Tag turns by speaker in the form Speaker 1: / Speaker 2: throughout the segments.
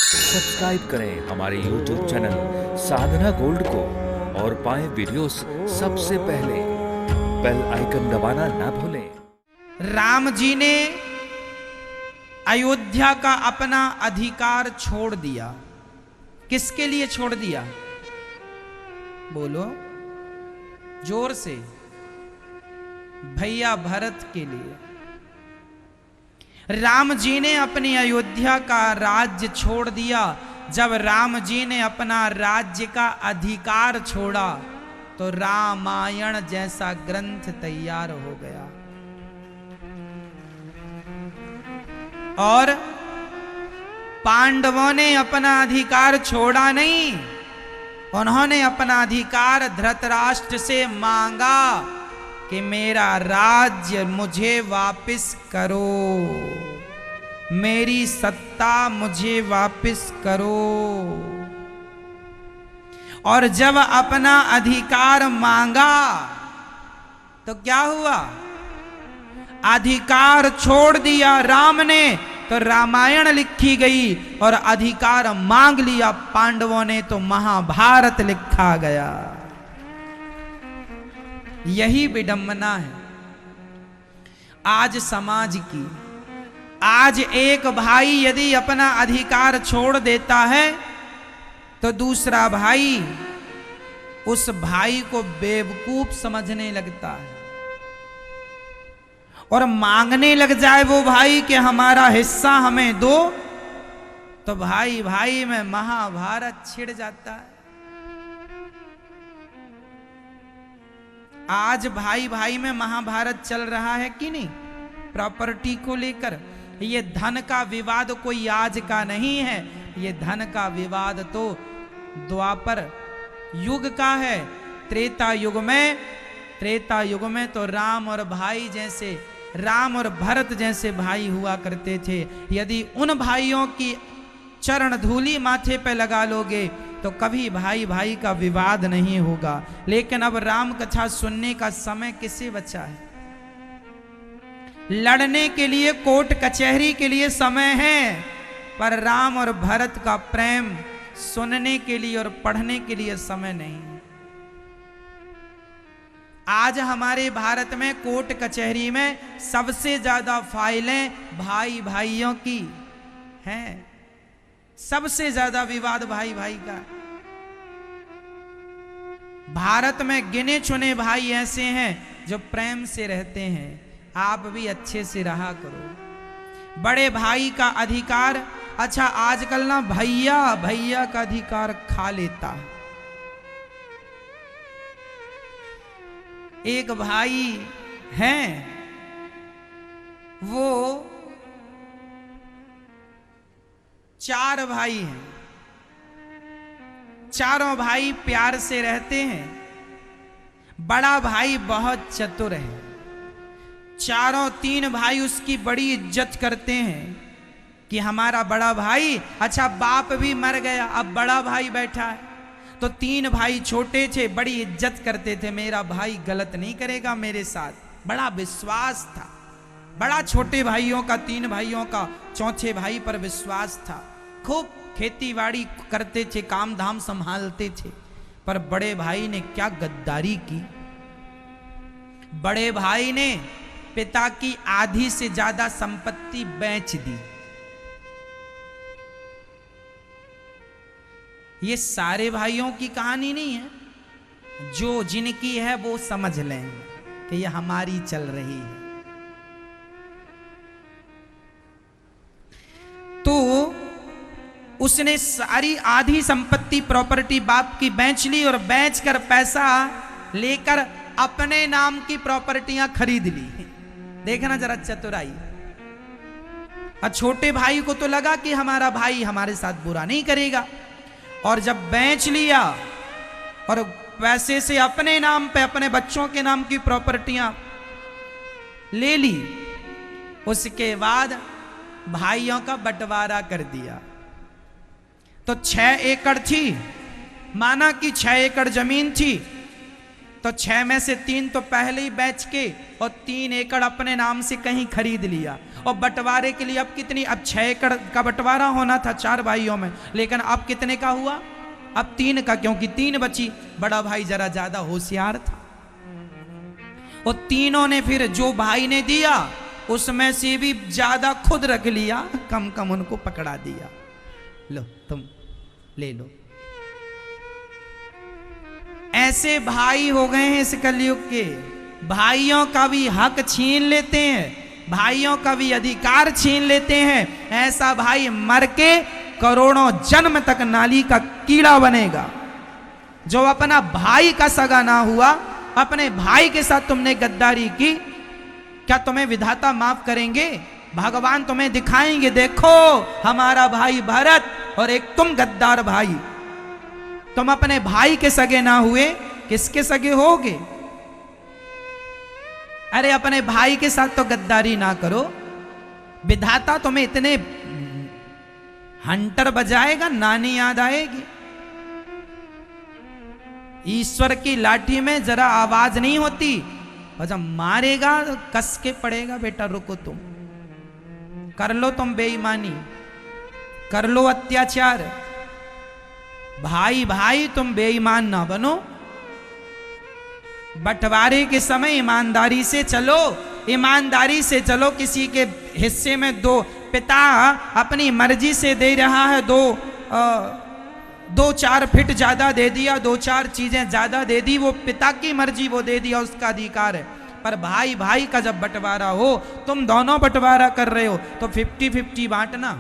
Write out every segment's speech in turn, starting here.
Speaker 1: Subscribe करें हमारे YouTube channel साधना gold को और पाएं वीडियोस सबसे पहले। बेल आइकन दबाना ना भूलें।
Speaker 2: राम जी ने अयोध्या का अपना अधिकार छोड़ दिया। किसके लिए छोड़ दिया? बोलो जोर से। भैया भरत के लिए। राम जी ने अपनी अयोध्या का राज्य छोड़ दिया। जब राम जी ने अपना राज्य का अधिकार छोड़ा तो रामायण जैसा ग्रंथ तैयार हो गया। और पांडवों ने अपना अधिकार छोड़ा नहीं, उन्होंने अपना अधिकार धृतराष्ट्र से मांगा कि मेरा राज्य मुझे वापस करो, मेरी सत्ता मुझे वापस करो। और जब अपना अधिकार मांगा तो क्या हुआ? अधिकार छोड़ दिया राम ने तो रामायण लिखी गई, और अधिकार मांग लिया पांडवों ने तो महाभारत लिखा गया। यही विडंबना है आज समाज की। आज एक भाई यदि अपना अधिकार छोड़ देता है तो दूसरा भाई उस भाई को बेवकूफ समझने लगता है और मांगने लग जाए वो भाई कि हमारा हिस्सा हमें दो, तो भाई भाई में महाभारत छिड़ जाता है। आज भाई भाई में महाभारत चल रहा है कि नहीं? प्रॉपर्टी को लेकर। ये धन का विवाद कोई आज का नहीं है, ये धन का विवाद तो द्वापर युग का है। त्रेता युग में तो राम और भाई जैसे, राम और भरत जैसे भाई हुआ करते थे। यदि उन भाइयों की चरण धूलि माथे पे लगा लोगे तो कभी भाई भाई का विवाद नहीं होगा। लेकिन अब राम कथा सुनने का समय किसे बचा है? लड़ने के लिए, कोर्ट कचहरी के लिए समय है, पर राम और भरत का प्रेम सुनने के लिए और पढ़ने के लिए समय नहीं। आज हमारे भारत में कोर्ट कचहरी में सबसे ज्यादा फाइलें भाई भाइयों की हैं। सबसे ज्यादा विवाद भाई भाई का। भारत में गिने चुने भाई ऐसे हैं जो प्रेम से रहते हैं। आप भी अच्छे से रहा करो। बड़े भाई का अधिकार, अच्छा आजकल ना भैया का अधिकार खा लेता है। एक भाई हैं, वो 4 भाई हैं। चारों भाई प्यार से रहते हैं। बड़ा भाई बहुत चतुर है। चारों 3 भाई उसकी बड़ी इज्जत करते हैं कि हमारा बड़ा भाई, अच्छा बाप भी मर गया अब बड़ा भाई बैठा है। तो 3 भाई छोटे थे, बड़ी इज्जत करते थे, मेरा भाई गलत नहीं करेगा मेरे साथ। बड़ा विश्वास था। बड़ा छोटे भाइयों का, 3 भाइयों का चौथे भाई पर विश्वास था। खूब खेती बाड़ी करते थे, काम धाम संभालते थे। पर बड़े भाई ने क्या गद्दारी की। बड़े भाई ने पिता की आधी से ज्यादा संपत्ति बेच दी। ये सारे भाइयों की कहानी नहीं है। जो जिनकी है वो समझ लें कि ये हमारी चल रही है। तो उसने सारी आधी संपत्ति प्रॉपर्टी बाप की बेच ली और बेचकर पैसा लेकर अपने नाम की प्रॉपर्टियां खरीद ली। देखना जरा चतुराई। और छोटे भाई को तो लगा कि हमारा भाई हमारे साथ बुरा नहीं करेगा, और जब बेच लिया और पैसे से अपने नाम पे, अपने बच्चों के नाम की प्रॉपर्टियां ले ली, उसके बाद भाइयों का बंटवारा कर दिया। तो 6 एकड़ थी, माना कि 6 एकड़ जमीन थी, तो 6 में से 3 तो पहले ही बेच के और 3 एकड़ अपने नाम से कहीं खरीद लिया, और बंटवारे के लिए अब कितनी, अब 6 एकड़ का बंटवारा होना था 4 भाइयों में, लेकिन अब कितने का हुआ? अब 3 का, क्योंकि 3 बची। बड़ा भाई जरा ज्यादा होशियार था, और तीनों ने फिर जो भाई ने दिया उसमें से भी ज्यादा खुद रख लिया, कम कम उनको पकड़ा दिया। लो तुम ले लो। ऐसे भाई हो गए हैं इस कलयुग के, भाइयों का भी हक छीन लेते हैं, भाइयों का भी अधिकार छीन लेते हैं। ऐसा भाई मर के करोड़ों जन्म तक नाली का कीड़ा बनेगा। जो अपना भाई का सगा ना हुआ, अपने भाई के साथ तुमने गद्दारी की, क्या तुम्हें विधाता माफ करेंगे? भगवान तुम्हें दिखाएंगे, देखो हमारा भाई भरत और एक तुम गद्दार भाई। तुम अपने भाई के सगे ना हुए, किसके सगे होगे? अरे अपने भाई के साथ तो गद्दारी ना करो, विधाता तुम्हें इतने हंटर बजाएगा, नानी याद आएगी। ईश्वर की लाठी में जरा आवाज नहीं होती, और जब मारेगा कस के पड़ेगा, बेटा रुको तुम, कर लो तुम बेईमानी, कर लो अत्याचार, भाई भाई तुम बेईमान ना बनो। बंटवारे के समय ईमानदारी से चलो, ईमानदारी से चलो। किसी के हिस्से में दो, पिता अपनी मर्जी से दे रहा है, 2-4 फीट ज्यादा दे दिया, 2-4 चीजें ज्यादा दे दी, वो पिता की मर्जी, वो दे दिया, उसका अधिकार है। पर भाई भाई का जब बंटवारा हो, तुम दोनों बंटवारा कर रहे हो, तो 50-50 बांटना,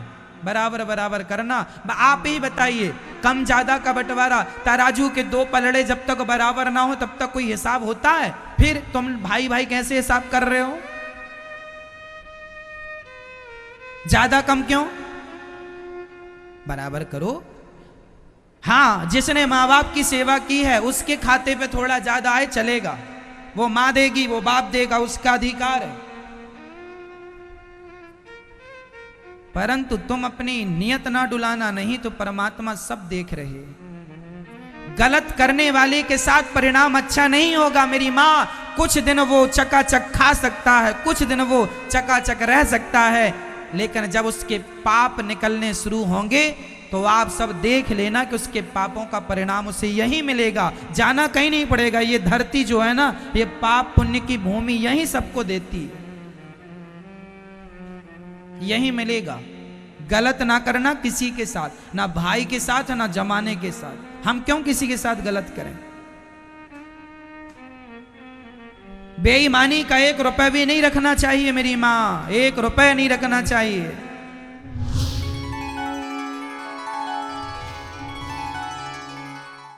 Speaker 2: बराबर बराबर करना। आप ही बताइए, कम ज्यादा का बंटवारा, तराजू के 2 पलड़े जब तक बराबर ना हो तब तक कोई हिसाब होता है? फिर तुम भाई भाई कैसे हिसाब कर रहे हो? ज्यादा कम क्यों? बराबर करो। हाँ, जिसने माँ बाप की सेवा की है उसके खाते पे थोड़ा ज्यादा आए चलेगा, वो माँ देगी, वो बाप देगा, उसका अधिकार है। परंतु तुम अपनी नियत ना डुलाना, नहीं तो परमात्मा सब देख रहे। गलत करने वाले के साथ परिणाम अच्छा नहीं होगा। मेरी माँ, कुछ दिन वो चकाचक खा सकता है, कुछ दिन वो चकाचक रह सकता है, लेकिन जब उसके पाप निकलने शुरू होंगे तो आप सब देख लेना कि उसके पापों का परिणाम उसे यही मिलेगा, जाना कहीं नहीं पड़ेगा। ये धरती जो है ना, ये पाप पुण्य की भूमि यही सबको देती है, यही मिलेगा। गलत ना करना किसी के साथ, ना भाई के साथ, ना जमाने के साथ। हम क्यों किसी के साथ गलत करें? बेईमानी का 1 रुपए भी नहीं रखना चाहिए मेरी माँ, 1 रुपए नहीं रखना चाहिए।